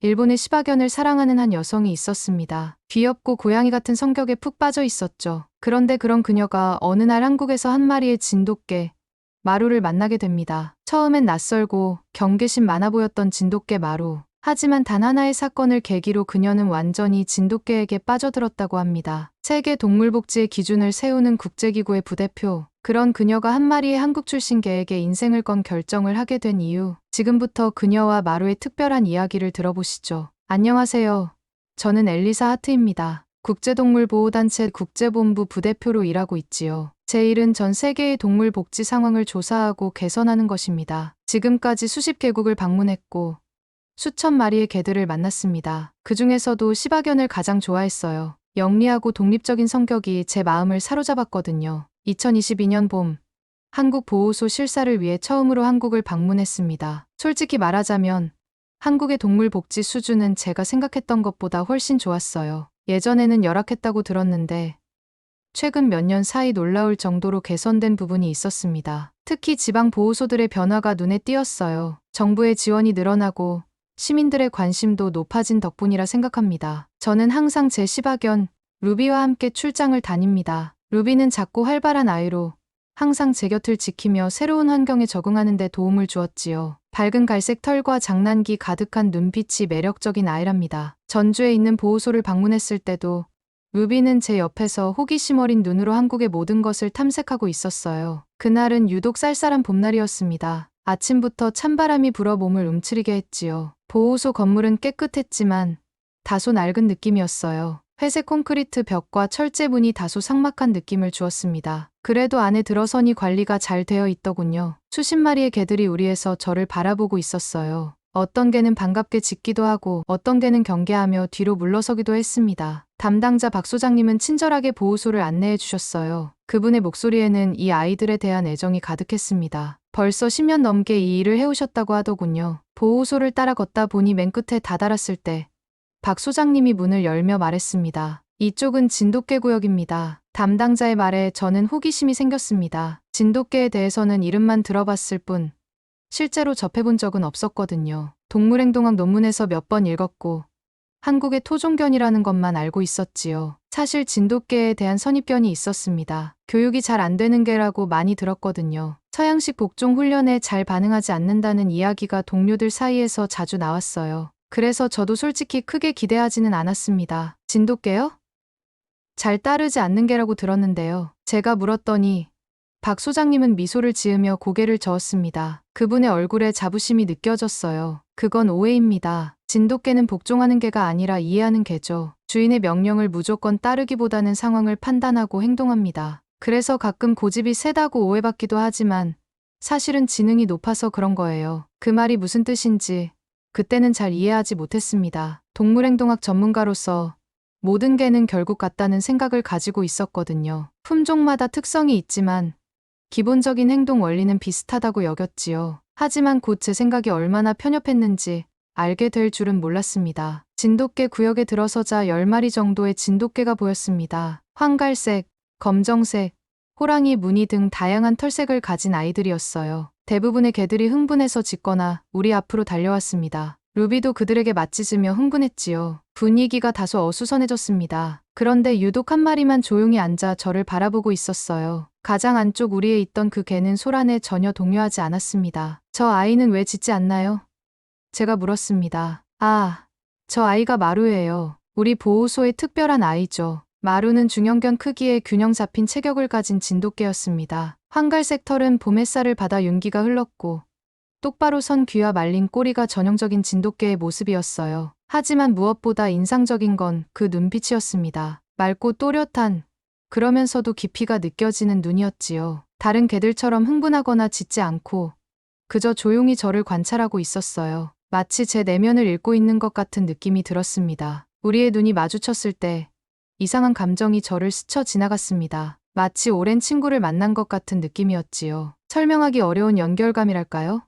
일본의 시바견을 사랑하는 한 여성이 있었습니다. 귀엽고 고양이 같은 성격에 푹 빠져 있었죠. 그런데 그런 그녀가 어느 날 한국에서 한 마리의 진돗개, 마루를 만나게 됩니다. 처음엔 낯설고 경계심 많아 보였던 진돗개 마루. 하지만 단 하나의 사건을 계기로 그녀는 완전히 진돗개에게 빠져들었다고 합니다. 세계 동물복지의 기준을 세우는 국제기구의 부대표. 그런 그녀가 한 마리의 한국 출신 개에게 인생을 건 결정을 하게 된 이유. 지금부터 그녀와 마루의 특별한 이야기를 들어보시죠. 안녕하세요. 저는 엘리사 하트입니다. 국제동물보호단체 국제본부 부대표로 일하고 있지요. 제 일은 전 세계의 동물 복지 상황을 조사하고 개선하는 것입니다. 지금까지 수십 개국을 방문했고 수천 마리의 개들을 만났습니다. 그 중에서도 시바견을 가장 좋아했어요. 영리하고 독립적인 성격이 제 마음을 사로잡았거든요. 2022년 봄, 한국 보호소 실사를 위해 처음으로 한국을 방문했습니다. 솔직히 말하자면 한국의 동물 복지 수준은 제가 생각했던 것보다 훨씬 좋았어요. 예전에는 열악했다고 들었는데 최근 몇 년 사이 놀라울 정도로 개선된 부분이 있었습니다. 특히 지방 보호소들의 변화가 눈에 띄었어요. 정부의 지원이 늘어나고 시민들의 관심도 높아진 덕분이라 생각합니다. 저는 항상 제 시바견 루비와 함께 출장을 다닙니다. 루비는 작고 활발한 아이로 항상 제 곁을 지키며 새로운 환경에 적응하는 데 도움을 주었지요. 밝은 갈색 털과 장난기 가득한 눈빛이 매력적인 아이랍니다. 전주에 있는 보호소를 방문했을 때도 루비는 제 옆에서 호기심 어린 눈으로 한국의 모든 것을 탐색하고 있었어요. 그날은 유독 쌀쌀한 봄날이었습니다. 아침부터 찬바람이 불어 몸을 움츠리게 했지요. 보호소 건물은 깨끗했지만 다소 낡은 느낌이었어요. 회색 콘크리트 벽과 철제 문이 다소 삭막한 느낌을 주었습니다. 그래도 안에 들어서니 관리가 잘 되어 있더군요. 수십 마리의 개들이 우리에서 저를 바라보고 있었어요. 어떤 개는 반갑게 짖기도 하고 어떤 개는 경계하며 뒤로 물러서기도 했습니다. 담당자 박 소장님은 친절하게 보호소를 안내해 주셨어요. 그분의 목소리에는 이 아이들에 대한 애정이 가득했습니다. 벌써 10년 넘게 이 일을 해오셨다고 하더군요. 보호소를 따라 걷다 보니 맨 끝에 다다랐을 때 박 소장님이 문을 열며 말했습니다. 이쪽은 진돗개 구역입니다. 담당자의 말에 저는 호기심이 생겼습니다. 진돗개에 대해서는 이름만 들어봤을 뿐 실제로 접해본 적은 없었거든요. 동물행동학 논문에서 몇 번 읽었고 한국의 토종견이라는 것만 알고 있었지요. 사실 진돗개에 대한 선입견이 있었습니다. 교육이 잘 안 되는 개라고 많이 들었거든요. 서양식 복종 훈련에 잘 반응하지 않는다는 이야기가 동료들 사이에서 자주 나왔어요. 그래서 저도 솔직히 크게 기대하지는 않았습니다. 진돗개요? 잘 따르지 않는 개라고 들었는데요. 제가 물었더니 박 소장님은 미소를 지으며 고개를 저었습니다. 그분의 얼굴에 자부심이 느껴졌어요. 그건 오해입니다. 진돗개는 복종하는 개가 아니라 이해하는 개죠. 주인의 명령을 무조건 따르기보다는 상황을 판단하고 행동합니다. 그래서 가끔 고집이 세다고 오해받기도 하지만 사실은 지능이 높아서 그런 거예요. 그 말이 무슨 뜻인지 그때는 잘 이해하지 못했습니다. 동물행동학 전문가로서 모든 개는 결국 같다는 생각을 가지고 있었거든요. 품종마다 특성이 있지만 기본적인 행동 원리는 비슷하다고 여겼지요. 하지만 곧 제 생각이 얼마나 편협했는지 알게 될 줄은 몰랐습니다. 진돗개 구역에 들어서자 10마리 정도의 진돗개가 보였습니다. 황갈색, 검정색, 호랑이 무늬 등 다양한 털색을 가진 아이들이었어요. 대부분의 개들이 흥분해서 짖거나 우리 앞으로 달려왔습니다. 루비도 그들에게 맞짖으며 흥분했지요. 분위기가 다소 어수선해졌습니다. 그런데 유독 한 마리만 조용히 앉아 저를 바라보고 있었어요. 가장 안쪽 우리에 있던 그 개는 소란에 전혀 동요하지 않았습니다. 저 아이는 왜 짖지 않나요? 제가 물었습니다. 아, 저 아이가 마루예요. 우리 보호소의 특별한 아이죠. 마루는 중형견 크기의 균형 잡힌 체격을 가진 진돗개였습니다. 황갈색 털은 봄 햇살을 받아 윤기가 흘렀고 똑바로 선 귀와 말린 꼬리가 전형적인 진돗개의 모습이었어요. 하지만 무엇보다 인상적인 건 그 눈빛이었습니다. 맑고 또렷한, 그러면서도 깊이가 느껴지는 눈이었지요. 다른 개들처럼 흥분하거나 짖지 않고 그저 조용히 저를 관찰하고 있었어요. 마치 제 내면을 읽고 있는 것 같은 느낌이 들었습니다. 우리의 눈이 마주쳤을 때 이상한 감정이 저를 스쳐 지나갔습니다. 마치 오랜 친구를 만난 것 같은 느낌이었지요. 설명하기 어려운 연결감이랄까요?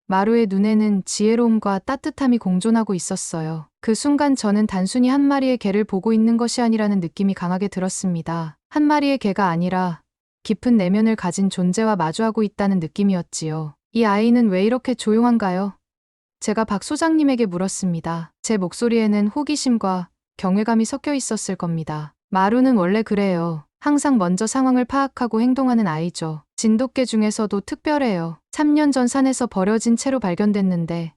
마루의 눈에는 지혜로움과 따뜻함이 공존하고 있었어요. 그 순간 저는 단순히 한 마리의 개를 보고 있는 것이 아니라는 느낌이 강하게 들었습니다. 한 마리의 개가 아니라 깊은 내면을 가진 존재와 마주하고 있다는 느낌이었지요. 이 아이는 왜 이렇게 조용한가요? 제가 박 소장님에게 물었습니다. 제 목소리에는 호기심과 경외감이 섞여 있었을 겁니다. 마루는 원래 그래요. 항상 먼저 상황을 파악하고 행동하는 아이죠. 진돗개 중에서도 특별해요. 3년 전 산에서 버려진 채로 발견됐는데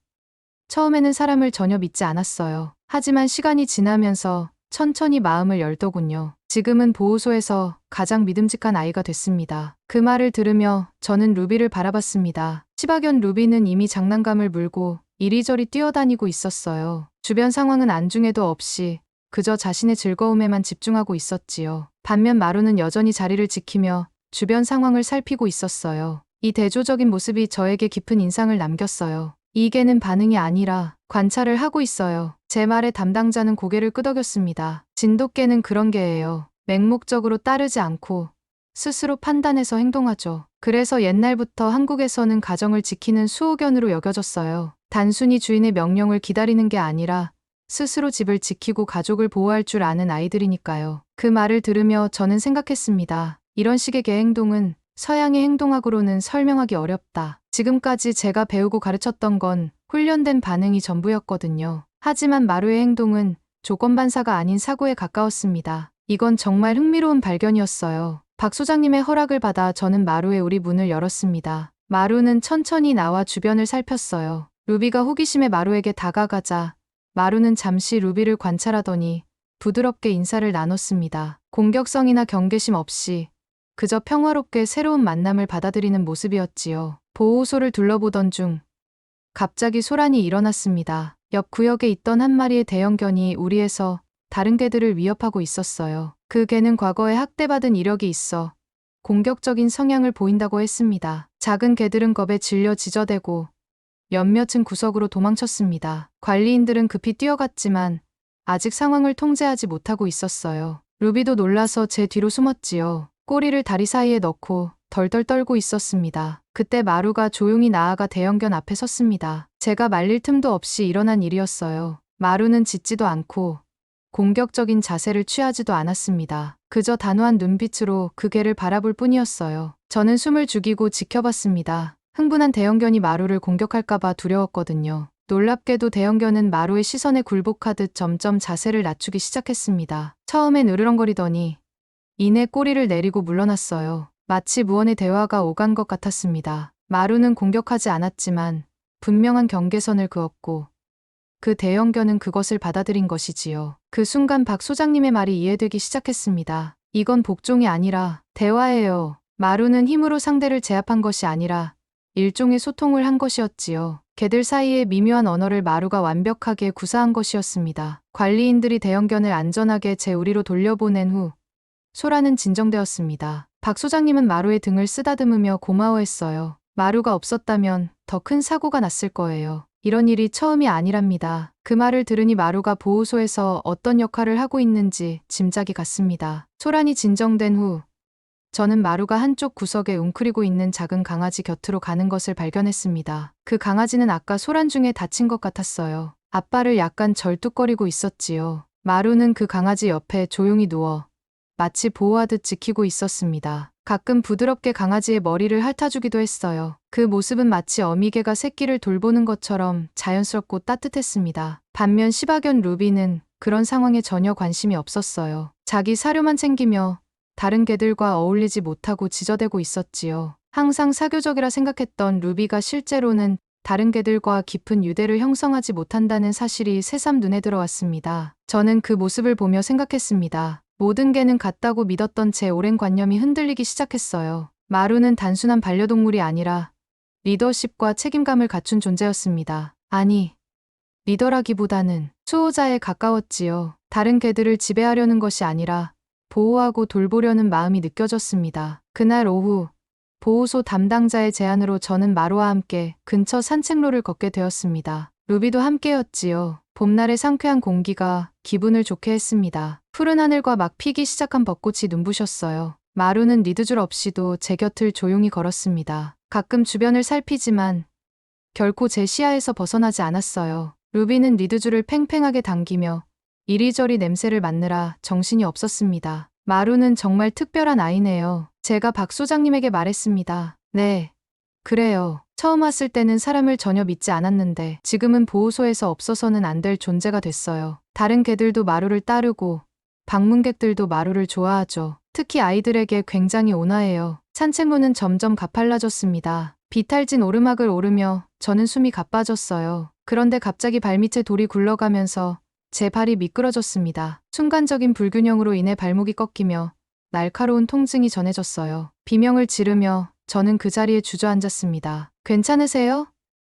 처음에는 사람을 전혀 믿지 않았어요. 하지만 시간이 지나면서 천천히 마음을 열더군요. 지금은 보호소에서 가장 믿음직한 아이가 됐습니다. 그 말을 들으며 저는 루비를 바라봤습니다. 시바견 루비는 이미 장난감을 물고 이리저리 뛰어다니고 있었어요. 주변 상황은 안중에도 없이 그저 자신의 즐거움에만 집중하고 있었지요. 반면 마루는 여전히 자리를 지키며 주변 상황을 살피고 있었어요. 이 대조적인 모습이 저에게 깊은 인상을 남겼어요. 이 개는 반응이 아니라 관찰을 하고 있어요. 제 말에 담당자는 고개를 끄덕였습니다. 진돗개는 그런 개예요. 맹목적으로 따르지 않고 스스로 판단해서 행동하죠. 그래서 옛날부터 한국에서는 가정을 지키는 수호견으로 여겨졌어요. 단순히 주인의 명령을 기다리는 게 아니라 스스로 집을 지키고 가족을 보호할 줄 아는 아이들이니까요. 그 말을 들으며 저는 생각했습니다. 이런 식의 개 행동은 서양의 행동학으로는 설명하기 어렵다. 지금까지 제가 배우고 가르쳤던 건 훈련된 반응이 전부였거든요. 하지만 마루의 행동은 조건반사가 아닌 사고에 가까웠습니다. 이건 정말 흥미로운 발견이었어요. 박 소장님의 허락을 받아 저는 마루의 우리 문을 열었습니다. 마루는 천천히 나와 주변을 살폈어요. 루비가 호기심에 마루에게 다가가자 마루는 잠시 루비를 관찰하더니 부드럽게 인사를 나눴습니다. 공격성이나 경계심 없이 그저 평화롭게 새로운 만남을 받아들이는 모습이었지요. 보호소를 둘러보던 중 갑자기 소란이 일어났습니다. 옆 구역에 있던 한 마리의 대형견이 우리에서 다른 개들을 위협하고 있었어요. 그 개는 과거에 학대받은 이력이 있어 공격적인 성향을 보인다고 했습니다. 작은 개들은 겁에 질려 지저대고 몇몇은 구석으로 도망쳤습니다. 관리인들은 급히 뛰어갔지만 아직 상황을 통제하지 못하고 있었어요. 루비도 놀라서 제 뒤로 숨었지요. 꼬리를 다리 사이에 넣고 덜덜 떨고 있었습니다. 그때 마루가 조용히 나아가 대형견 앞에 섰습니다. 제가 말릴 틈도 없이 일어난 일이었어요. 마루는 짖지도 않고 공격적인 자세를 취하지도 않았습니다. 그저 단호한 눈빛으로 그 개를 바라볼 뿐이었어요. 저는 숨을 죽이고 지켜봤습니다. 흥분한 대형견이 마루를 공격할까봐 두려웠거든요. 놀랍게도 대형견은 마루의 시선에 굴복하듯 점점 자세를 낮추기 시작했습니다. 처음엔 으르렁거리더니 이내 꼬리를 내리고 물러났어요. 마치 무언의 대화가 오간 것 같았습니다. 마루는 공격하지 않았지만 분명한 경계선을 그었고 그 대형견은 그것을 받아들인 것이지요. 그 순간 박 소장님의 말이 이해되기 시작했습니다. 이건 복종이 아니라 대화예요. 마루는 힘으로 상대를 제압한 것이 아니라 일종의 소통을 한 것이었지요. 개들 사이의 미묘한 언어를 마루가 완벽하게 구사한 것이었습니다. 관리인들이 대형견을 안전하게 제 우리로 돌려보낸 후 소란은 진정되었습니다. 박 소장님은 마루의 등을 쓰다듬으며 고마워했어요. 마루가 없었다면 더 큰 사고가 났을 거예요. 이런 일이 처음이 아니랍니다. 그 말을 들으니 마루가 보호소에서 어떤 역할을 하고 있는지 짐작이 갔습니다. 소란이 진정된 후 저는 마루가 한쪽 구석에 웅크리고 있는 작은 강아지 곁으로 가는 것을 발견했습니다. 그 강아지는 아까 소란 중에 다친 것 같았어요. 앞발을 약간 절뚝거리고 있었지요. 마루는 그 강아지 옆에 조용히 누워 마치 보호하듯 지키고 있었습니다. 가끔 부드럽게 강아지의 머리를 핥아주기도 했어요. 그 모습은 마치 어미개가 새끼를 돌보는 것처럼 자연스럽고 따뜻했습니다. 반면 시바견 루비는 그런 상황에 전혀 관심이 없었어요. 자기 사료만 챙기며 다른 개들과 어울리지 못하고 지저대고 있었지요. 항상 사교적이라 생각했던 루비가 실제로는 다른 개들과 깊은 유대를 형성하지 못한다는 사실이 새삼 눈에 들어왔습니다. 저는 그 모습을 보며 생각했습니다. 모든 개는 같다고 믿었던 제 오랜 관념이 흔들리기 시작했어요. 마루는 단순한 반려동물이 아니라 리더십과 책임감을 갖춘 존재였습니다. 아니, 리더라기보다는 수호자에 가까웠지요. 다른 개들을 지배하려는 것이 아니라 보호하고 돌보려는 마음이 느껴졌습니다. 그날 오후 보호소 담당자의 제안으로 저는 마루와 함께 근처 산책로를 걷게 되었습니다. 루비도 함께였지요. 봄날의 상쾌한 공기가 기분을 좋게 했습니다. 푸른 하늘과 막 피기 시작한 벚꽃이 눈부셨어요. 마루는 리드줄 없이도 제 곁을 조용히 걸었습니다. 가끔 주변을 살피지만 결코 제 시야에서 벗어나지 않았어요. 루비는 리드줄을 팽팽하게 당기며 이리저리 냄새를 맡느라 정신이 없었습니다. 마루는 정말 특별한 아이네요. 제가 박 소장님에게 말했습니다. 네, 그래요. 처음 왔을 때는 사람을 전혀 믿지 않았는데 지금은 보호소에서 없어서는 안 될 존재가 됐어요. 다른 개들도 마루를 따르고 방문객들도 마루를 좋아하죠. 특히 아이들에게 굉장히 온화해요. 산책로는 점점 가팔라졌습니다. 비탈진 오르막을 오르며 저는 숨이 가빠졌어요. 그런데 갑자기 발밑에 돌이 굴러가면서 제 발이 미끄러졌습니다. 순간적인 불균형으로 인해 발목이 꺾이며 날카로운 통증이 전해졌어요. 비명을 지르며 저는 그 자리에 주저앉았습니다. 괜찮으세요?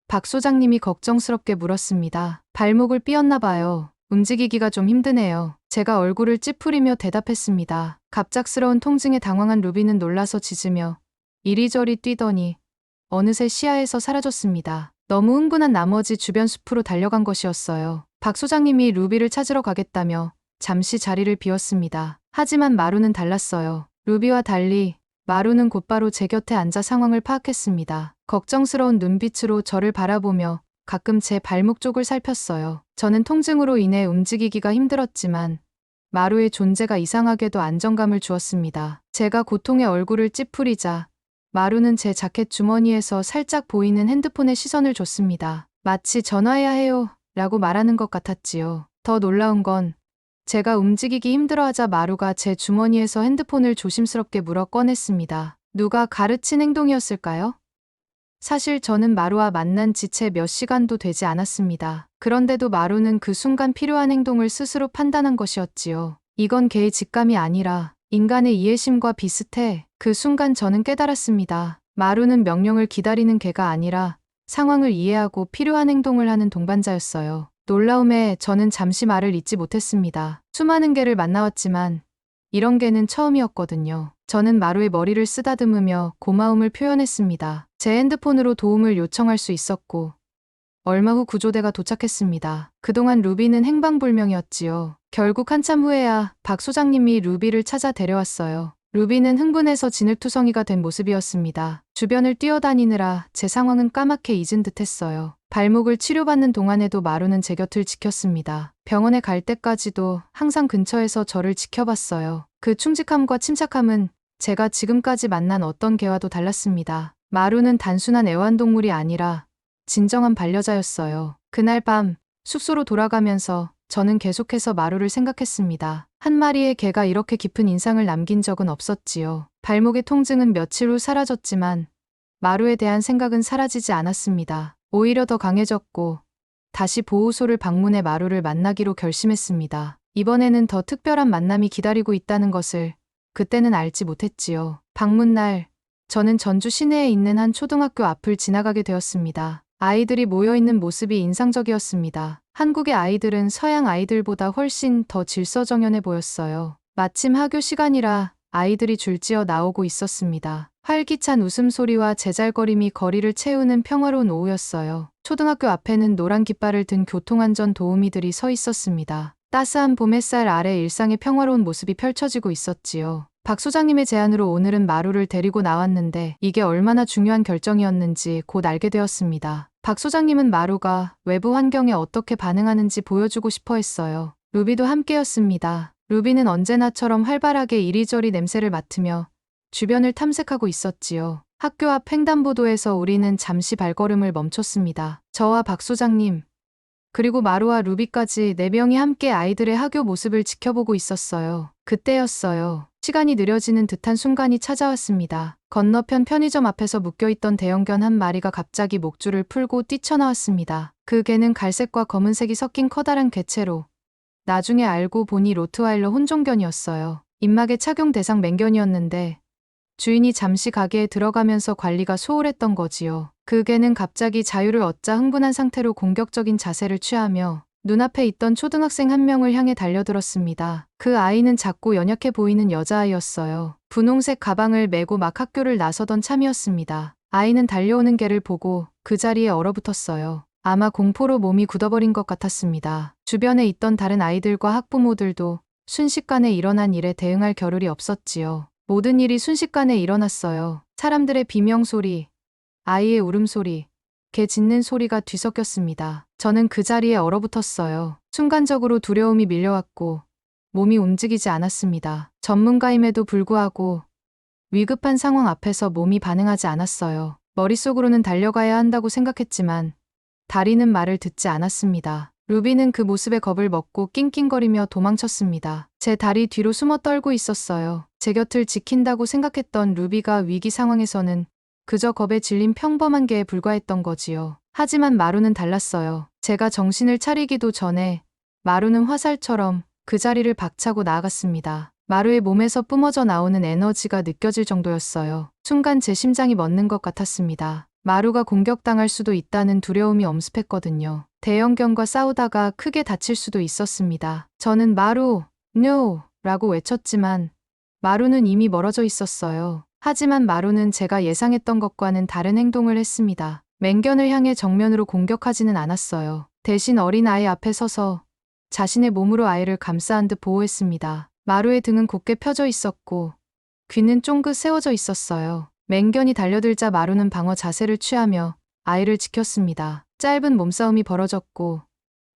박 소장님이 걱정스럽게 물었습니다. 발목을 삐었나 봐요. 움직이기가 좀 힘드네요. 제가 얼굴을 찌푸리며 대답했습니다. 갑작스러운 통증에 당황한 루비는 놀라서 짖으며 이리저리 뛰더니 어느새 시야에서 사라졌습니다. 너무 흥분한 나머지 주변 숲으로 달려간 것이었어요. 박 소장님이 루비를 찾으러 가겠다며 잠시 자리를 비웠습니다. 하지만 마루는 달랐어요. 루비와 달리 마루는 곧바로 제 곁에 앉아 상황을 파악했습니다. 걱정스러운 눈빛으로 저를 바라보며 가끔 제 발목 쪽을 살폈어요. 저는 통증으로 인해 움직이기가 힘들었지만 마루의 존재가 이상하게도 안정감을 주었습니다. 제가 고통의 얼굴을 찌푸리자 마루는 제 자켓 주머니에서 살짝 보이는 핸드폰에 시선을 줬습니다. 마치 전화해야 해요 라고 말하는 것 같았지요. 더 놀라운 건 제가 움직이기 힘들어하자 마루가 제 주머니에서 핸드폰을 조심스럽게 물어 꺼냈습니다. 누가 가르친 행동이었을까요? 사실 저는 마루와 만난 지 채 몇 시간도 되지 않았습니다. 그런데도 마루는 그 순간 필요한 행동을 스스로 판단한 것이었지요. 이건 개의 직감이 아니라 인간의 이해심과 비슷해. 그 순간 저는 깨달았습니다. 마루는 명령을 기다리는 개가 아니라 상황을 이해하고 필요한 행동을 하는 동반자였어요. 놀라움에 저는 잠시 말을 잇지 못했습니다. 수많은 개를 만나왔지만 이런 개는 처음이었거든요. 저는 마루의 머리를 쓰다듬으며 고마움을 표현했습니다. 제 핸드폰으로 도움을 요청할 수 있었고 얼마 후 구조대가 도착했습니다. 그동안 루비는 행방불명이었지요. 결국 한참 후에야 박 소장님이 루비를 찾아 데려왔어요. 루비는 흥분해서 진흙투성이가 된 모습이었습니다. 주변을 뛰어다니느라 제 상황은 까맣게 잊은 듯했어요. 발목을 치료받는 동안에도 마루는 제 곁을 지켰습니다. 병원에 갈 때까지도 항상 근처에서 저를 지켜봤어요. 그 충직함과 침착함은 제가 지금까지 만난 어떤 개와도 달랐습니다. 마루는 단순한 애완동물이 아니라 진정한 반려자였어요. 그날 밤 숙소로 돌아가면서 저는 계속해서 마루를 생각했습니다. 한 마리의 개가 이렇게 깊은 인상을 남긴 적은 없었지요. 발목의 통증은 며칠 후 사라졌지만 마루에 대한 생각은 사라지지 않았습니다. 오히려 더 강해졌고 다시 보호소를 방문해 마루를 만나기로 결심했습니다. 이번에는 더 특별한 만남이 기다리고 있다는 것을 그때는 알지 못했지요. 방문날 저는 전주 시내에 있는 한 초등학교 앞을 지나가게 되었습니다. 아이들이 모여있는 모습이 인상적이었습니다. 한국의 아이들은 서양 아이들보다 훨씬 더 질서정연해 보였어요. 마침 학교 시간이라 아이들이 줄지어 나오고 있었습니다. 활기찬 웃음소리와 제잘거림이 거리를 채우는 평화로운 오후였어요. 초등학교 앞에는 노란 깃발을 든 교통안전 도우미들이 서 있었습니다. 따스한 봄 햇살 아래 일상의 평화로운 모습이 펼쳐지고 있었지요. 박 소장님의 제안으로 오늘은 마루를 데리고 나왔는데 이게 얼마나 중요한 결정이었는지 곧 알게 되었습니다. 박 소장님은 마루가 외부 환경에 어떻게 반응하는지 보여주고 싶어 했어요. 루비도 함께였습니다. 루비는 언제나처럼 활발하게 이리저리 냄새를 맡으며 주변을 탐색하고 있었지요. 학교 앞 횡단보도에서 우리는 잠시 발걸음을 멈췄습니다. 저와 박 소장님, 그리고 마루와 루비까지 4명이 함께 아이들의 학교 모습을 지켜보고 있었어요. 그때였어요. 시간이 느려지는 듯한 순간이 찾아왔습니다. 건너편 편의점 앞에서 묶여있던 대형견 한 마리가 갑자기 목줄을 풀고 뛰쳐나왔습니다. 그 개는 갈색과 검은색이 섞인 커다란 개체로 나중에 알고 보니 로트와일러 혼종견이었어요. 입막의 착용 대상 맹견이었는데 주인이 잠시 가게에 들어가면서 관리가 소홀했던 거지요. 그 개는 갑자기 자유를 얻자 흥분한 상태로 공격적인 자세를 취하며 눈앞에 있던 초등학생 한 명을 향해 달려들었습니다. 그 아이는 작고 연약해 보이는 여자아이였어요. 분홍색 가방을 메고 막 학교를 나서던 참이었습니다. 아이는 달려오는 개를 보고 그 자리에 얼어붙었어요. 아마 공포로 몸이 굳어버린 것 같았습니다. 주변에 있던 다른 아이들과 학부모들도 순식간에 일어난 일에 대응할 겨를이 없었지요. 모든 일이 순식간에 일어났어요. 사람들의 비명소리, 아이의 울음소리, 개 짖는 소리가 뒤섞였습니다. 저는 그 자리에 얼어붙었어요. 순간적으로 두려움이 밀려왔고 몸이 움직이지 않았습니다. 전문가임에도 불구하고 위급한 상황 앞에서 몸이 반응하지 않았어요. 머릿속으로는 달려가야 한다고 생각했지만 다리는 말을 듣지 않았습니다. 루비는 그 모습에 겁을 먹고 낑낑거리며 도망쳤습니다. 제 다리 뒤로 숨어 떨고 있었어요. 제 곁을 지킨다고 생각했던 루비가 위기 상황에서는 그저 겁에 질린 평범한 개에 불과했던 거지요. 하지만 마루는 달랐어요. 제가 정신을 차리기도 전에 마루는 화살처럼 그 자리를 박차고 나아갔습니다. 마루의 몸에서 뿜어져 나오는 에너지가 느껴질 정도였어요. 순간 제 심장이 멎는 것 같았습니다. 마루가 공격당할 수도 있다는 두려움이 엄습했거든요. 대형견과 싸우다가 크게 다칠 수도 있었습니다. 저는 마루, NO! 라고 외쳤지만 마루는 이미 멀어져 있었어요. 하지만 마루는 제가 예상했던 것과는 다른 행동을 했습니다. 맹견을 향해 정면으로 공격하지는 않았어요. 대신 어린 아이 앞에 서서 자신의 몸으로 아이를 감싸한 듯 보호했습니다. 마루의 등은 곧게 펴져 있었고 귀는 쫑긋 세워져 있었어요. 맹견이 달려들자 마루는 방어 자세를 취하며 아이를 지켰습니다. 짧은 몸싸움이 벌어졌고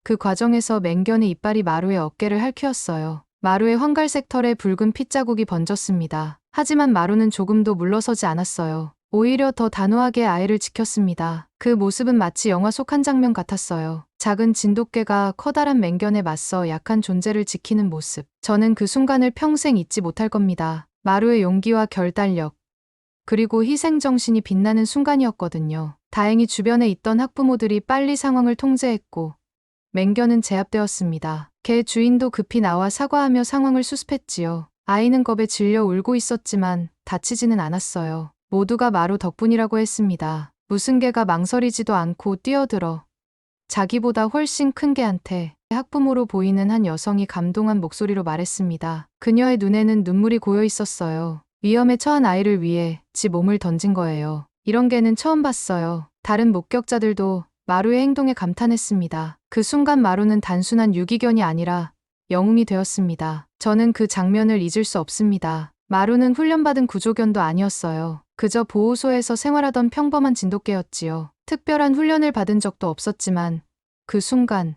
그 과정에서 맹견의 이빨이 마루의 어깨를 핥히었어요. 마루의 황갈색 털에 붉은 핏자국이 번졌습니다. 하지만 마루는 조금도 물러서지 않았어요. 오히려 더 단호하게 아이를 지켰습니다. 그 모습은 마치 영화 속 한 장면 같았어요. 작은 진돗개가 커다란 맹견에 맞서 약한 존재를 지키는 모습. 저는 그 순간을 평생 잊지 못할 겁니다. 마루의 용기와 결단력, 그리고 희생정신이 빛나는 순간이었거든요. 다행히 주변에 있던 학부모들이 빨리 상황을 통제했고 맹견은 제압되었습니다. 개 주인도 급히 나와 사과하며 상황을 수습했지요. 아이는 겁에 질려 울고 있었지만 다치지는 않았어요. 모두가 마루 덕분이라고 했습니다. 무슨 개가 망설이지도 않고 뛰어들어 자기보다 훨씬 큰 개한테 학부모로 보이는 한 여성이 감동한 목소리로 말했습니다. 그녀의 눈에는 눈물이 고여 있었어요. 위험에 처한 아이를 위해 지 몸을 던진 거예요. 이런 개는 처음 봤어요. 다른 목격자들도 마루의 행동에 감탄했습니다. 그 순간 마루는 단순한 유기견이 아니라 영웅이 되었습니다. 저는 그 장면을 잊을 수 없습니다. 마루는 훈련받은 구조견도 아니었어요. 그저 보호소에서 생활하던 평범한 진돗개였지요. 특별한 훈련을 받은 적도 없었지만 그 순간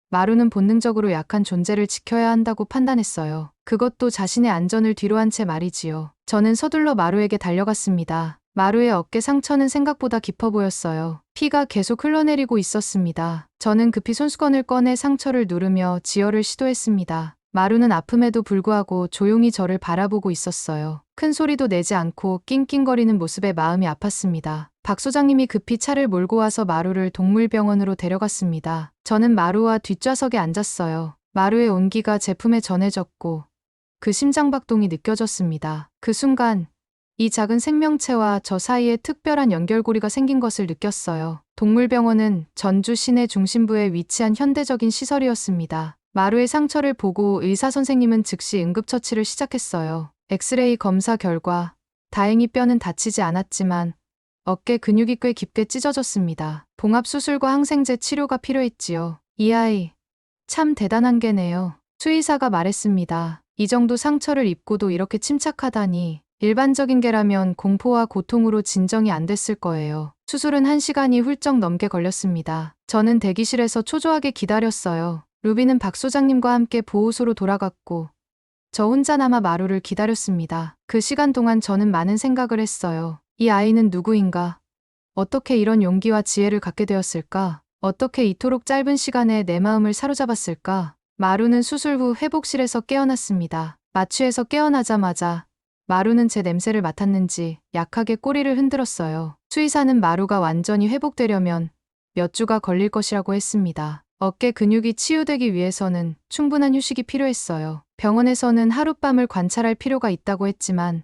마루는 본능적으로 약한 존재를 지켜야 한다고 판단했어요. 그것도 자신의 안전을 뒤로한 채 말이지요. 저는 서둘러 마루에게 달려갔습니다. 마루의 어깨 상처는 생각보다 깊어 보였어요. 피가 계속 흘러내리고 있었습니다. 저는 급히 손수건을 꺼내 상처를 누르며 지혈을 시도했습니다. 마루는 아픔에도 불구하고 조용히 저를 바라보고 있었어요. 큰 소리도 내지 않고 낑낑거리는 모습에 마음이 아팠습니다. 박 소장님이 급히 차를 몰고 와서 마루를 동물병원으로 데려갔습니다. 저는 마루와 뒷좌석에 앉았어요. 마루의 온기가 제 품에 전해졌고 그 심장박동이 느껴졌습니다. 그 순간 이 작은 생명체와 저 사이에 특별한 연결고리가 생긴 것을 느꼈어요. 동물병원은 전주 시내 중심부에 위치한 현대적인 시설이었습니다. 마루의 상처를 보고 의사 선생님은 즉시 응급처치를 시작했어요. 엑스레이 검사 결과 다행히 뼈는 다치지 않았지만 어깨 근육이 꽤 깊게 찢어졌습니다. 봉합수술과 항생제 치료가 필요했지요. 이 아이 참 대단한 개네요. 수의사가 말했습니다. 이 정도 상처를 입고도 이렇게 침착하다니. 일반적인 개라면 공포와 고통으로 진정이 안 됐을 거예요. 수술은 1시간이 훌쩍 넘게 걸렸습니다. 저는 대기실에서 초조하게 기다렸어요. 루비는 박 소장님과 함께 보호소로 돌아갔고 저 혼자 남아 마루를 기다렸습니다. 그 시간 동안 저는 많은 생각을 했어요. 이 아이는 누구인가? 어떻게 이런 용기와 지혜를 갖게 되었을까? 어떻게 이토록 짧은 시간에 내 마음을 사로잡았을까? 마루는 수술 후 회복실에서 깨어났습니다. 마취에서 깨어나자마자 마루는 제 냄새를 맡았는지 약하게 꼬리를 흔들었어요. 수의사는 마루가 완전히 회복되려면 몇 주가 걸릴 것이라고 했습니다. 어깨 근육이 치유되기 위해서는 충분한 휴식이 필요했어요. 병원에서는 하룻밤을 관찰할 필요가 있다고 했지만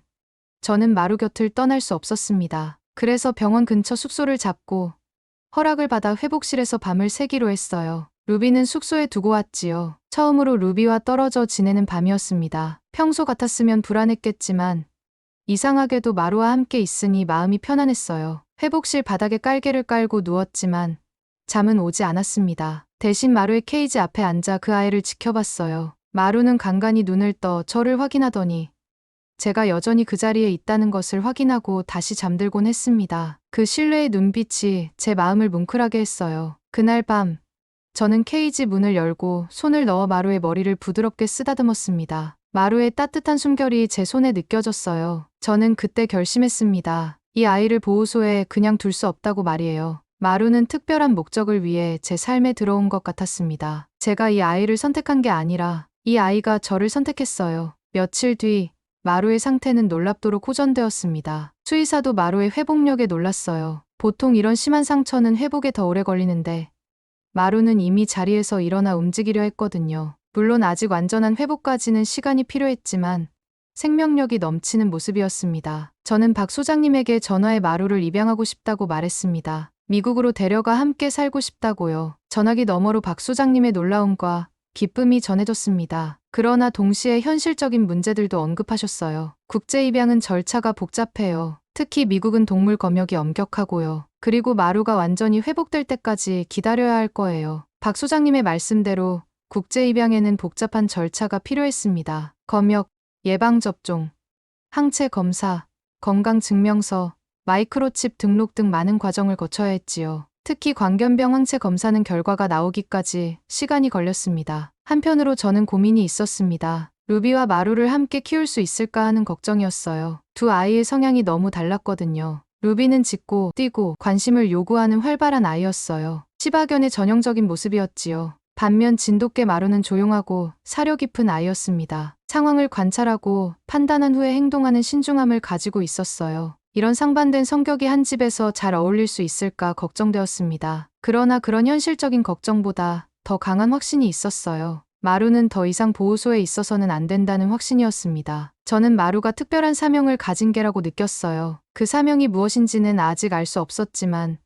저는 마루 곁을 떠날 수 없었습니다. 그래서 병원 근처 숙소를 잡고 허락을 받아 회복실에서 밤을 새기로 했어요. 루비는 숙소에 두고 왔지요. 처음으로 루비와 떨어져 지내는 밤이었습니다. 평소 같았으면 불안했겠지만 이상하게도 마루와 함께 있으니 마음이 편안했어요. 회복실 바닥에 깔개를 깔고 누웠지만 잠은 오지 않았습니다. 대신 마루의 케이지 앞에 앉아 그 아이를 지켜봤어요. 마루는 간간히 눈을 떠 저를 확인하더니 제가 여전히 그 자리에 있다는 것을 확인하고 다시 잠들곤 했습니다. 그 신뢰의 눈빛이 제 마음을 뭉클하게 했어요. 그날 밤 저는 케이지 문을 열고 손을 넣어 마루의 머리를 부드럽게 쓰다듬었습니다. 마루의 따뜻한 숨결이 제 손에 느껴졌어요. 저는 그때 결심했습니다. 이 아이를 보호소에 그냥 둘 수 없다고 말이에요. 마루는 특별한 목적을 위해 제 삶에 들어온 것 같았습니다. 제가 이 아이를 선택한 게 아니라 이 아이가 저를 선택했어요. 며칠 뒤 마루의 상태는 놀랍도록 호전되었습니다. 수의사도 마루의 회복력에 놀랐어요. 보통 이런 심한 상처는 회복에 더 오래 걸리는데 마루는 이미 자리에서 일어나 움직이려 했거든요. 물론 아직 완전한 회복까지는 시간이 필요했지만 생명력이 넘치는 모습이었습니다. 저는 박 소장님에게 전화해 마루를 입양하고 싶다고 말했습니다. 미국으로 데려가 함께 살고 싶다고요. 전화기 너머로 박 소장님의 놀라움과 기쁨이 전해졌습니다. 그러나 동시에 현실적인 문제들도 언급하셨어요. 국제 입양은 절차가 복잡해요. 특히 미국은 동물 검역이 엄격하고요. 그리고 마루가 완전히 회복될 때까지 기다려야 할 거예요. 박 소장님의 말씀대로 국제 입양에는 복잡한 절차가 필요했습니다. 검역, 예방접종, 항체 검사, 건강증명서, 마이크로칩 등록 등 많은 과정을 거쳐야 했지요. 특히 광견병 항체 검사는 결과가 나오기까지 시간이 걸렸습니다. 한편으로 저는 고민이 있었습니다. 루비와 마루를 함께 키울 수 있을까 하는 걱정이었어요. 두 아이의 성향이 너무 달랐거든요. 루비는 짖고 뛰고 관심을 요구하는 활발한 아이였어요. 시바견의 전형적인 모습이었지요. 반면 진돗개 마루는 조용하고 사려 깊은 아이였습니다. 상황을 관찰하고 판단한 후에 행동하는 신중함을 가지고 있었어요. 이런 상반된 성격이 한 집에서 잘 어울릴 수 있을까 걱정되었습니다. 그러나 그런 현실적인 걱정보다 더 강한 확신이 있었어요. 마루는 더 이상 보호소에 있어서는 안 된다는 확신이었습니다. 저는 마루가 특별한 사명을 가진 개라고 느꼈어요. 그 사명이 무엇인지는 아직 알 수 없었지만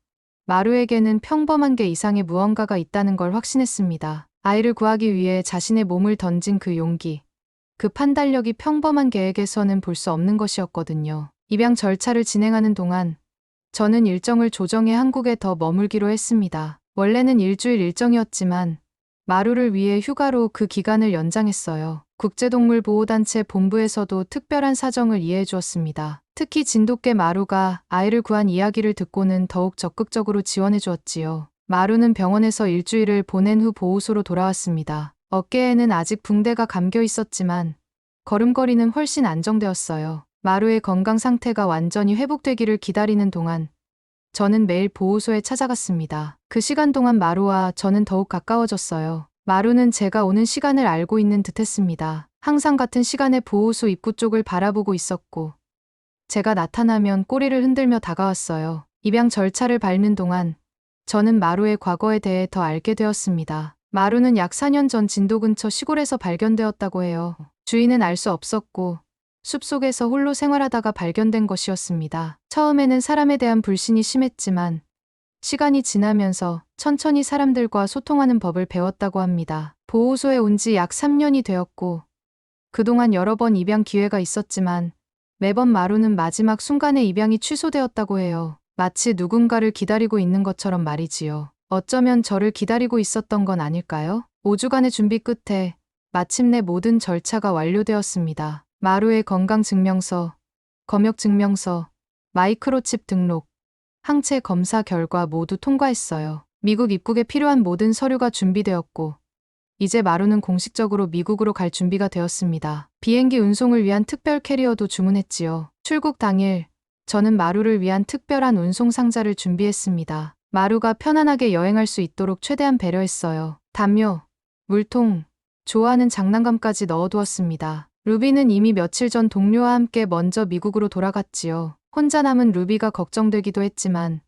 마루에게는 평범한 개 이상의 무언가가 있다는 걸 확신했습니다. 아이를 구하기 위해 자신의 몸을 던진 그 용기, 그 판단력이 평범한 개에게서는 볼 수 없는 것이었거든요. 입양 절차를 진행하는 동안 저는 일정을 조정해 한국에 더 머물기로 했습니다. 원래는 일주일 일정이었지만 마루를 위해 휴가로 그 기간을 연장했어요. 국제동물보호단체 본부에서도 특별한 사정을 이해해 주었습니다. 특히 진돗개 마루가 아이를 구한 이야기를 듣고는 더욱 적극적으로 지원해 주었지요. 마루는 병원에서 일주일을 보낸 후 보호소로 돌아왔습니다. 어깨에는 아직 붕대가 감겨 있었지만 걸음걸이는 훨씬 안정되었어요. 마루의 건강 상태가 완전히 회복되기를 기다리는 동안 저는 매일 보호소에 찾아갔습니다. 그 시간 동안 마루와 저는 더욱 가까워졌어요. 마루는 제가 오는 시간을 알고 있는 듯했습니다. 항상 같은 시간에 보호소 입구 쪽을 바라보고 있었고 제가 나타나면 꼬리를 흔들며 다가왔어요. 입양 절차를 밟는 동안 저는 마루의 과거에 대해 더 알게 되었습니다. 마루는 약 4년 전 진도 근처 시골에서 발견되었다고 해요. 주인은 알 수 없었고 숲속에서 홀로 생활하다가 발견된 것이었습니다. 처음에는 사람에 대한 불신이 심했지만 시간이 지나면서 천천히 사람들과 소통하는 법을 배웠다고 합니다. 보호소에 온 지 약 3년이 되었고 그동안 여러 번 입양 기회가 있었지만 매번 마루는 마지막 순간에 입양이 취소되었다고 해요. 마치 누군가를 기다리고 있는 것처럼 말이지요. 어쩌면 저를 기다리고 있었던 건 아닐까요? 5주간의 준비 끝에 마침내 모든 절차가 완료되었습니다. 마루의 건강증명서, 검역증명서, 마이크로칩 등록, 항체 검사 결과 모두 통과했어요. 미국 입국에 필요한 모든 서류가 준비되었고 이제 마루는 공식적으로 미국으로 갈 준비가 되었습니다. 비행기 운송을 위한 특별 캐리어도 주문했지요. 출국 당일 저는 마루를 위한 특별한 운송 상자를 준비했습니다. 마루가 편안하게 여행할 수 있도록 최대한 배려했어요. 담요, 물통, 좋아하는 장난감까지 넣어두었습니다. 루비는 이미 며칠 전 동료와 함께 먼저 미국으로 돌아갔지요. 혼자 남은 루비가 걱정되기도 했지만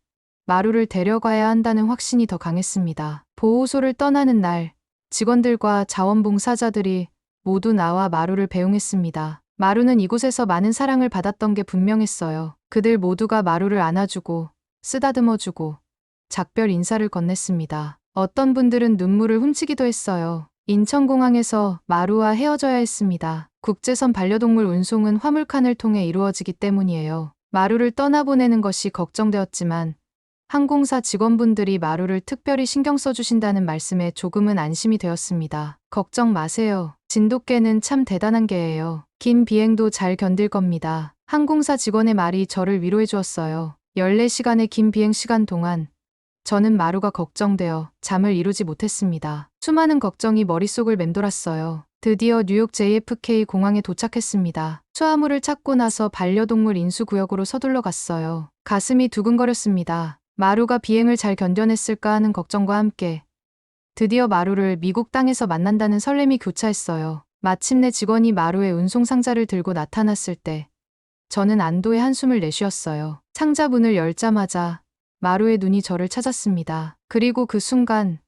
마루를 데려가야 한다는 확신이 더 강했습니다. 보호소를 떠나는 날, 직원들과 자원봉사자들이 모두 나와 마루를 배웅했습니다. 마루는 이곳에서 많은 사랑을 받았던 게 분명했어요. 그들 모두가 마루를 안아주고 쓰다듬어주고 작별 인사를 건넸습니다. 어떤 분들은 눈물을 훔치기도 했어요. 인천공항에서 마루와 헤어져야 했습니다. 국제선 반려동물 운송은 화물칸을 통해 이루어지기 때문이에요. 마루를 떠나보내는 것이 걱정되었지만 항공사 직원분들이 마루를 특별히 신경 써주신다는 말씀에 조금은 안심이 되었습니다. 걱정 마세요. 진돗개는 참 대단한 개예요. 긴 비행도 잘 견딜 겁니다. 항공사 직원의 말이 저를 위로해 주었어요. 14시간의 긴 비행 시간 동안 저는 마루가 걱정되어 잠을 이루지 못했습니다. 수많은 걱정이 머릿속을 맴돌았어요. 드디어 뉴욕 JFK 공항에 도착했습니다. 수화물을 찾고 나서 반려동물 인수구역으로 서둘러 갔어요. 가슴이 두근거렸습니다. 마루가 비행을 잘 견뎌냈을까 하는 걱정과 함께 드디어 마루를 미국 땅에서 만난다는 설렘이 교차했어요. 마침내 직원이 마루의 운송 상자를 들고 나타났을 때 저는 안도의 한숨을 내쉬었어요. 상자 문을 열자마자 마루의 눈이 저를 찾았습니다. 그리고 그 순간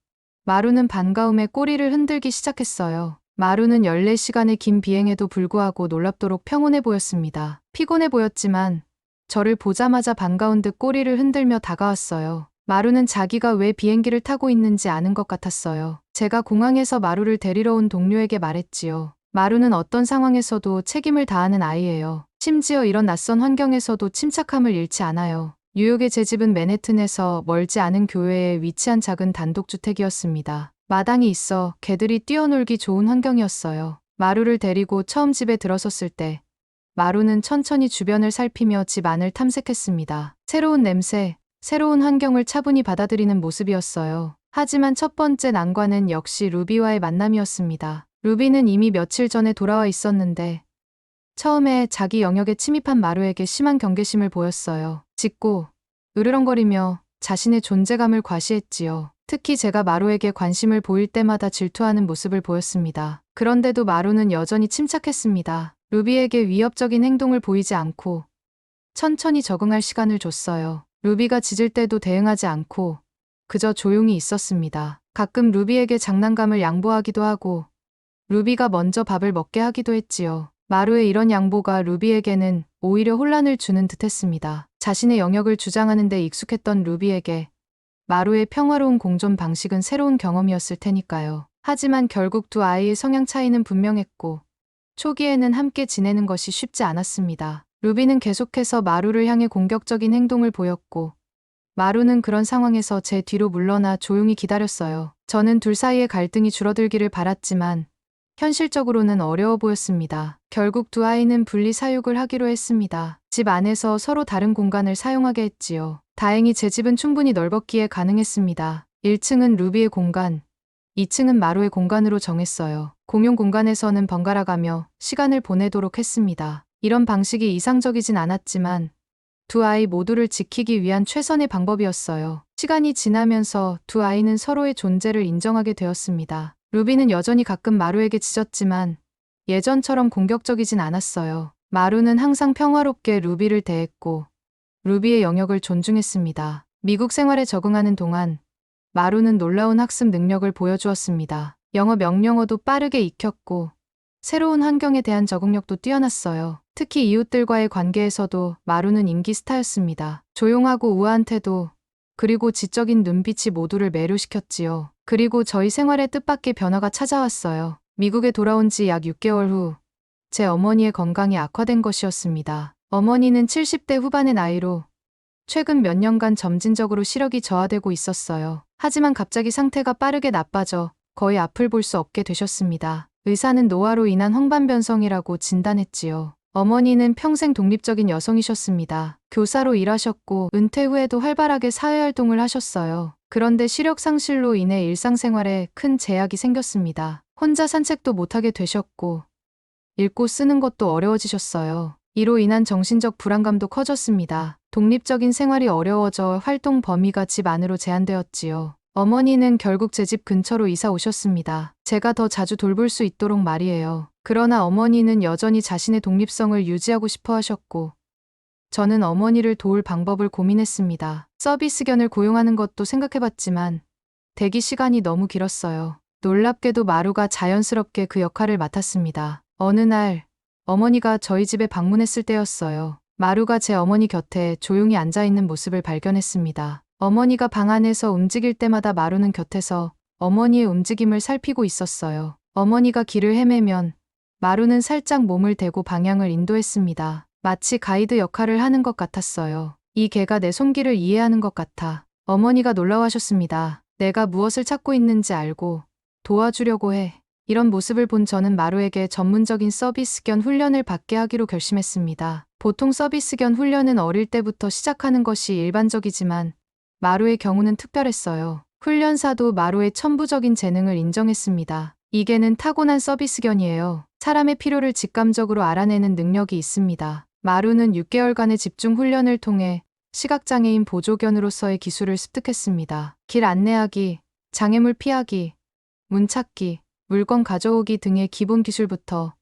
마루는 반가움에 꼬리를 흔들기 시작했어요. 마루는 14시간의 긴 비행에도 불구하고 놀랍도록 평온해 보였습니다. 피곤해 보였지만 저를 보자마자 반가운 듯 꼬리를 흔들며 다가왔어요. 마루는 자기가 왜 비행기를 타고 있는지 아는 것 같았어요. 제가 공항에서 마루를 데리러 온 동료에게 말했지요. 마루는 어떤 상황에서도 책임을 다하는 아이예요. 심지어 이런 낯선 환경에서도 침착함을 잃지 않아요. 뉴욕의 제 집은 맨해튼에서 멀지 않은 교외에 위치한 작은 단독주택이었습니다. 마당이 있어 개들이 뛰어놀기 좋은 환경이었어요. 마루를 데리고 처음 집에 들어섰을 때 마루는 천천히 주변을 살피며 집 안을 탐색했습니다. 새로운 냄새, 새로운 환경을 차분히 받아들이는 모습이었어요. 하지만 첫 번째 난관은 역시 루비와의 만남이었습니다. 루비는 이미 며칠 전에 돌아와 있었는데 처음에 자기 영역에 침입한 마루에게 심한 경계심을 보였어요. 짖고 으르렁거리며 자신의 존재감을 과시했지요. 특히 제가 마루에게 관심을 보일 때마다 질투하는 모습을 보였습니다. 그런데도 마루는 여전히 침착했습니다. 루비에게 위협적인 행동을 보이지 않고 천천히 적응할 시간을 줬어요. 루비가 짖을 때도 대응하지 않고 그저 조용히 있었습니다. 가끔 루비에게 장난감을 양보하기도 하고 루비가 먼저 밥을 먹게 하기도 했지요. 마루의 이런 양보가 루비에게는 오히려 혼란을 주는 듯했습니다. 자신의 영역을 주장하는 데 익숙했던 루비에게 마루의 평화로운 공존 방식은 새로운 경험이었을 테니까요. 하지만 결국 두 아이의 성향 차이는 분명했고 초기에는 함께 지내는 것이 쉽지 않았습니다. 루비는 계속해서 마루를 향해 공격적인 행동을 보였고 마루는 그런 상황에서 제 뒤로 물러나 조용히 기다렸어요. 저는 둘 사이의 갈등이 줄어들기를 바랐지만 현실적으로는 어려워 보였습니다. 결국 두 아이는 분리 사육을 하기로 했습니다. 집 안에서 서로 다른 공간을 사용하게 했지요. 다행히 제 집은 충분히 넓었기에 가능했습니다. 1층은 루비의 공간, 2층은 마루의 공간으로 정했어요. 공용 공간에서는 번갈아가며 시간을 보내도록 했습니다. 이런 방식이 이상적이진 않았지만 두 아이 모두를 지키기 위한 최선의 방법이었어요. 시간이 지나면서 두 아이는 서로의 존재를 인정하게 되었습니다. 루비는 여전히 가끔 마루에게 짖었지만 예전처럼 공격적이진 않았어요. 마루는 항상 평화롭게 루비를 대했고 루비의 영역을 존중했습니다. 미국 생활에 적응하는 동안 마루는 놀라운 학습 능력을 보여주었습니다. 영어 명령어도 빠르게 익혔고 새로운 환경에 대한 적응력도 뛰어났어요. 특히 이웃들과의 관계에서도 마루는 인기 스타였습니다. 조용하고 우아한 태도, 그리고 지적인 눈빛이 모두를 매료시켰지요. 그리고 저희 생활의 뜻밖의 변화가 찾아왔어요. 미국에 돌아온 지 약 6개월 후 제 어머니의 건강이 악화된 것이었습니다. 어머니는 70대 후반의 나이로 최근 몇 년간 점진적으로 시력이 저하되고 있었어요. 하지만 갑자기 상태가 빠르게 나빠져 거의 앞을 볼 수 없게 되셨습니다. 의사는 노화로 인한 황반변성이라고 진단했지요. 어머니는 평생 독립적인 여성이셨습니다. 교사로 일하셨고 은퇴 후에도 활발하게 사회활동을 하셨어요. 그런데 시력 상실로 인해 일상생활에 큰 제약이 생겼습니다. 혼자 산책도 못하게 되셨고 읽고 쓰는 것도 어려워지셨어요. 이로 인한 정신적 불안감도 커졌습니다. 독립적인 생활이 어려워져 활동 범위가 집 안으로 제한되었지요. 어머니는 결국 제 집 근처로 이사 오셨습니다. 제가 더 자주 돌볼 수 있도록 말이에요. 그러나 어머니는 여전히 자신의 독립성을 유지하고 싶어 하셨고 저는 어머니를 도울 방법을 고민했습니다. 서비스견을 고용하는 것도 생각해봤지만 대기 시간이 너무 길었어요. 놀랍게도 마루가 자연스럽게 그 역할을 맡았습니다. 어느 날 어머니가 저희 집에 방문했을 때였어요. 마루가 제 어머니 곁에 조용히 앉아있는 모습을 발견했습니다. 어머니가 방 안에서 움직일 때마다 마루는 곁에서 어머니의 움직임을 살피고 있었어요. 어머니가 길을 헤매면 마루는 살짝 몸을 대고 방향을 인도했습니다. 마치 가이드 역할을 하는 것 같았어요. 이 개가 내 손길을 이해하는 것 같아. 어머니가 놀라워하셨습니다. 내가 무엇을 찾고 있는지 알고 도와주려고 해. 이런 모습을 본 저는 마루에게 전문적인 서비스견 훈련을 받게 하기로 결심했습니다. 보통 서비스견 훈련은 어릴 때부터 시작하는 것이 일반적이지만 마루의 경우는 특별했어요. 훈련사도 마루의 천부적인 재능을 인정했습니다. 이게는 타고난 서비스견이에요. 사람의 필요를 직감적으로 알아내는 능력이 있습니다. 마루는 6개월간의 집중 훈련을 통해 시각장애인 보조견으로서의 기술을 습득했습니다. 길 안내하기, 장애물 피하기, 문 찾기, 물건 가져오기 등의 기본 기술부터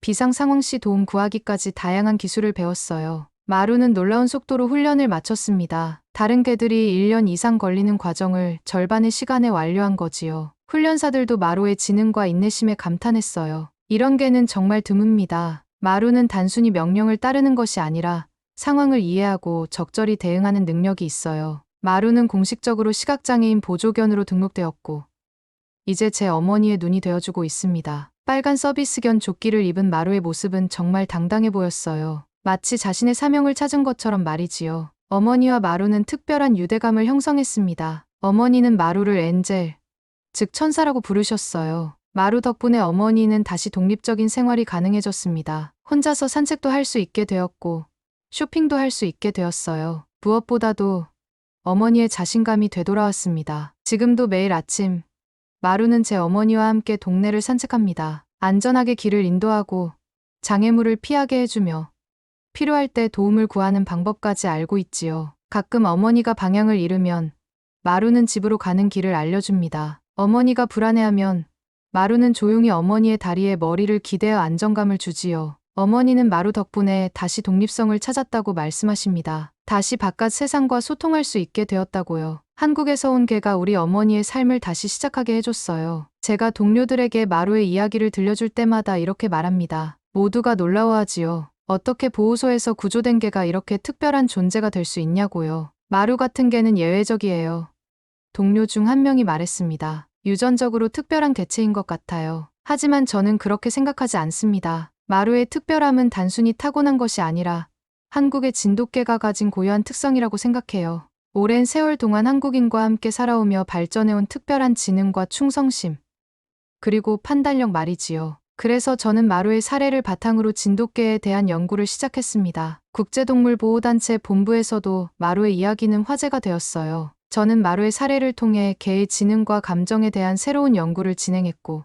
비상 상황 시 도움 구하기까지 다양한 기술을 배웠어요. 마루는 놀라운 속도로 훈련을 마쳤습니다. 다른 개들이 1년 이상 걸리는 과정을 절반의 시간에 완료한 거지요. 훈련사들도 마루의 지능과 인내심에 감탄했어요. 이런 개는 정말 드뭅니다. 마루는 단순히 명령을 따르는 것이 아니라 상황을 이해하고 적절히 대응하는 능력이 있어요. 마루는 공식적으로 시각장애인 보조견으로 등록되었고 이제 제 어머니의 눈이 되어주고 있습니다. 빨간 서비스견 조끼를 입은 마루의 모습은 정말 당당해 보였어요. 마치 자신의 사명을 찾은 것처럼 말이지요. 어머니와 마루는 특별한 유대감을 형성했습니다. 어머니는 마루를 엔젤, 즉 천사라고 부르셨어요. 마루 덕분에 어머니는 다시 독립적인 생활이 가능해졌습니다. 혼자서 산책도 할 수 있게 되었고 쇼핑도 할 수 있게 되었어요. 무엇보다도 어머니의 자신감이 되돌아왔습니다. 지금도 매일 아침 마루는 제 어머니와 함께 동네를 산책합니다. 안전하게 길을 인도하고 장애물을 피하게 해주며 필요할 때 도움을 구하는 방법까지 알고 있지요. 가끔 어머니가 방향을 잃으면 마루는 집으로 가는 길을 알려줍니다. 어머니가 불안해하면 마루는 조용히 어머니의 다리에 머리를 기대어 안정감을 주지요. 어머니는 마루 덕분에 다시 독립성을 찾았다고 말씀하십니다. 다시 바깥 세상과 소통할 수 있게 되었다고요. 한국에서 온 개가 우리 어머니의 삶을 다시 시작하게 해줬어요. 제가 동료들에게 마루의 이야기를 들려줄 때마다 이렇게 말합니다. 모두가 놀라워하지요. 어떻게 보호소에서 구조된 개가 이렇게 특별한 존재가 될 수 있냐고요. 마루 같은 개는 예외적이에요. 동료 중 한 명이 말했습니다. 유전적으로 특별한 개체인 것 같아요. 하지만 저는 그렇게 생각하지 않습니다. 마루의 특별함은 단순히 타고난 것이 아니라 한국의 진돗개가 가진 고유한 특성이라고 생각해요. 오랜 세월 동안 한국인과 함께 살아오며 발전해온 특별한 지능과 충성심, 그리고 판단력 말이지요. 그래서 저는 마루의 사례를 바탕으로 진돗개에 대한 연구를 시작했습니다. 국제동물보호단체 본부에서도 마루의 이야기는 화제가 되었어요. 저는 마루의 사례를 통해 개의 지능과 감정에 대한 새로운 연구를 진행했고,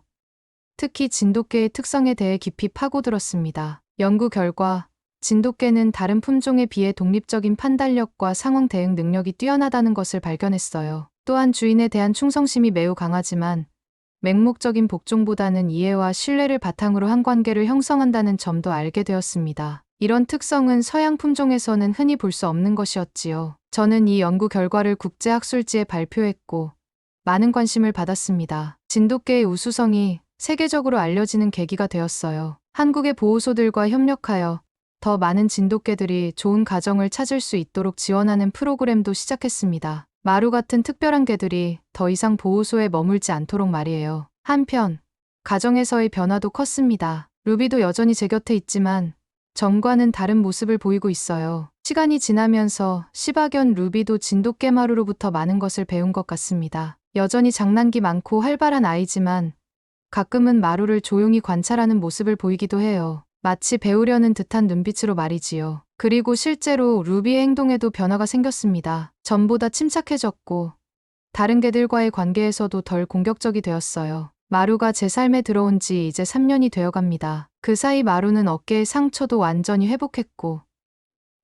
특히 진돗개의 특성에 대해 깊이 파고들었습니다. 연구 결과, 진돗개는 다른 품종에 비해 독립적인 판단력과 상황 대응 능력이 뛰어나다는 것을 발견했어요. 또한 주인에 대한 충성심이 매우 강하지만 맹목적인 복종보다는 이해와 신뢰를 바탕으로 한 관계를 형성한다는 점도 알게 되었습니다. 이런 특성은 서양 품종에서는 흔히 볼 수 없는 것이었지요. 저는 이 연구 결과를 국제학술지에 발표했고 많은 관심을 받았습니다. 진돗개의 우수성이 세계적으로 알려지는 계기가 되었어요. 한국의 보호소들과 협력하여 더 많은 진돗개들이 좋은 가정을 찾을 수 있도록 지원하는 프로그램도 시작했습니다. 마루 같은 특별한 개들이 더 이상 보호소에 머물지 않도록 말이에요. 한편, 가정에서의 변화도 컸습니다. 루비도 여전히 제 곁에 있지만 전과는 다른 모습을 보이고 있어요. 시간이 지나면서 시바견 루비도 진돗개 마루로부터 많은 것을 배운 것 같습니다. 여전히 장난기 많고 활발한 아이지만 가끔은 마루를 조용히 관찰하는 모습을 보이기도 해요. 마치 배우려는 듯한 눈빛으로 말이지요. 그리고 실제로 루비의 행동에도 변화가 생겼습니다. 전보다 침착해졌고 다른 개들과의 관계에서도 덜 공격적이 되었어요. 마루가 제 삶에 들어온 지 이제 3년이 되어갑니다. 그 사이 마루는 어깨의 상처도 완전히 회복했고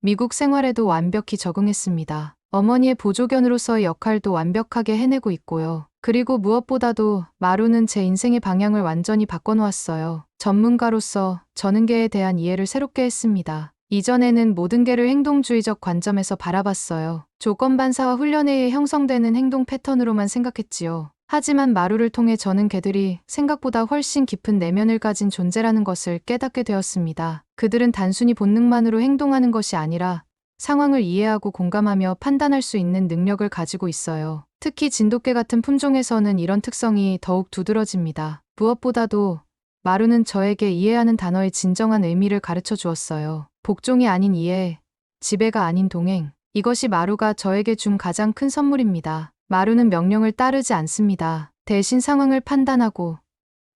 미국 생활에도 완벽히 적응했습니다. 어머니의 보조견으로서의 역할도 완벽하게 해내고 있고요. 그리고 무엇보다도 마루는 제 인생의 방향을 완전히 바꿔놓았어요. 전문가로서 전능개에 대한 이해를 새롭게 했습니다. 이전에는 모든 개를 행동주의적 관점에서 바라봤어요. 조건반사와 훈련에 의해 형성되는 행동 패턴으로만 생각했지요. 하지만 마루를 통해 저는 개들이 생각보다 훨씬 깊은 내면을 가진 존재라는 것을 깨닫게 되었습니다. 그들은 단순히 본능만으로 행동하는 것이 아니라 상황을 이해하고 공감하며 판단할 수 있는 능력을 가지고 있어요. 특히 진돗개 같은 품종에서는 이런 특성이 더욱 두드러집니다. 무엇보다도 마루는 저에게 이해하는 단어의 진정한 의미를 가르쳐 주었어요. 복종이 아닌 이해, 지배가 아닌 동행. 이것이 마루가 저에게 준 가장 큰 선물입니다. 마루는 명령을 따르지 않습니다. 대신 상황을 판단하고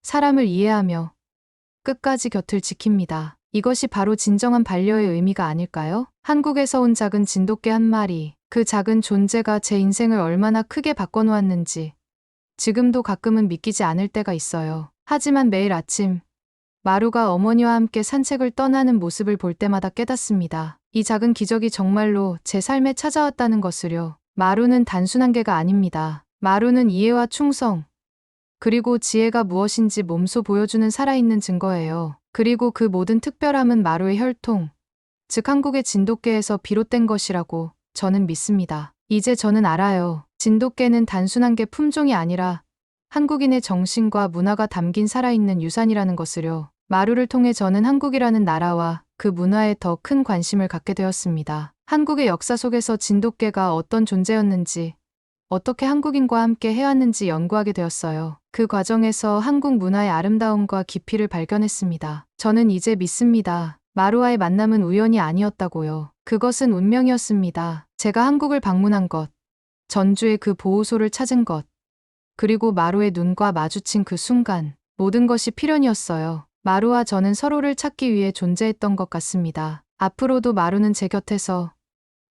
사람을 이해하며 끝까지 곁을 지킵니다. 이것이 바로 진정한 반려의 의미가 아닐까요? 한국에서 온 작은 진돗개 한 마리, 그 작은 존재가 제 인생을 얼마나 크게 바꿔놓았는지 지금도 가끔은 믿기지 않을 때가 있어요. 하지만 매일 아침 마루가 어머니와 함께 산책을 떠나는 모습을 볼 때마다 깨닫습니다. 이 작은 기적이 정말로 제 삶에 찾아왔다는 것을요. 마루는 단순한 개가 아닙니다. 마루는 이해와 충성, 그리고 지혜가 무엇인지 몸소 보여주는 살아있는 증거예요. 그리고 그 모든 특별함은 마루의 혈통, 즉 한국의 진돗개에서 비롯된 것이라고 저는 믿습니다. 이제 저는 알아요. 진돗개는 단순한 개 품종이 아니라 한국인의 정신과 문화가 담긴 살아있는 유산이라는 것을요. 마루를 통해 저는 한국이라는 나라와 그 문화에 더 큰 관심을 갖게 되었습니다. 한국의 역사 속에서 진돗개가 어떤 존재였는지, 어떻게 한국인과 함께 해왔는지 연구하게 되었어요. 그 과정에서 한국 문화의 아름다움과 깊이를 발견했습니다. 저는 이제 믿습니다. 마루와의 만남은 우연이 아니었다고요. 그것은 운명이었습니다. 제가 한국을 방문한 것, 전주의 그 보호소를 찾은 것, 그리고 마루의 눈과 마주친 그 순간, 모든 것이 필연이었어요. 마루와 저는 서로를 찾기 위해 존재했던 것 같습니다. 앞으로도 마루는 제 곁에서,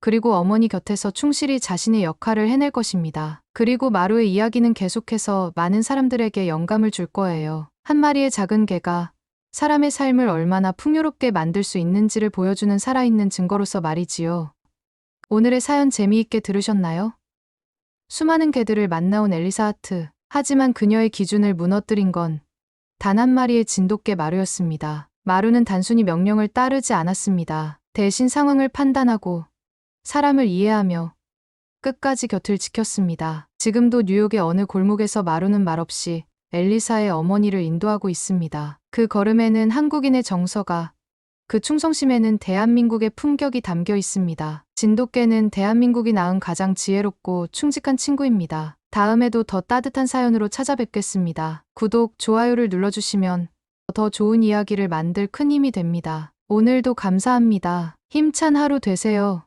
그리고 어머니 곁에서 충실히 자신의 역할을 해낼 것입니다. 그리고 마루의 이야기는 계속해서 많은 사람들에게 영감을 줄 거예요. 한 마리의 작은 개가 사람의 삶을 얼마나 풍요롭게 만들 수 있는지를 보여주는 살아있는 증거로서 말이지요. 오늘의 사연 재미있게 들으셨나요? 수많은 개들을 만나온 엘리사 하트. 하지만 그녀의 기준을 무너뜨린 건 단 한 마리의 진돗개 마루였습니다. 마루는 단순히 명령을 따르지 않았습니다. 대신 상황을 판단하고 사람을 이해하며 끝까지 곁을 지켰습니다. 지금도 뉴욕의 어느 골목에서 마루는 말없이 엘리사의 어머니를 인도하고 있습니다. 그 걸음에는 한국인의 정서가, 그 충성심에는 대한민국의 품격이 담겨 있습니다. 진돗개는 대한민국이 낳은 가장 지혜롭고 충직한 친구입니다. 다음에도 더 따뜻한 사연으로 찾아뵙겠습니다. 구독, 좋아요를 눌러주시면 더 좋은 이야기를 만들 큰 힘이 됩니다. 오늘도 감사합니다. 힘찬 하루 되세요.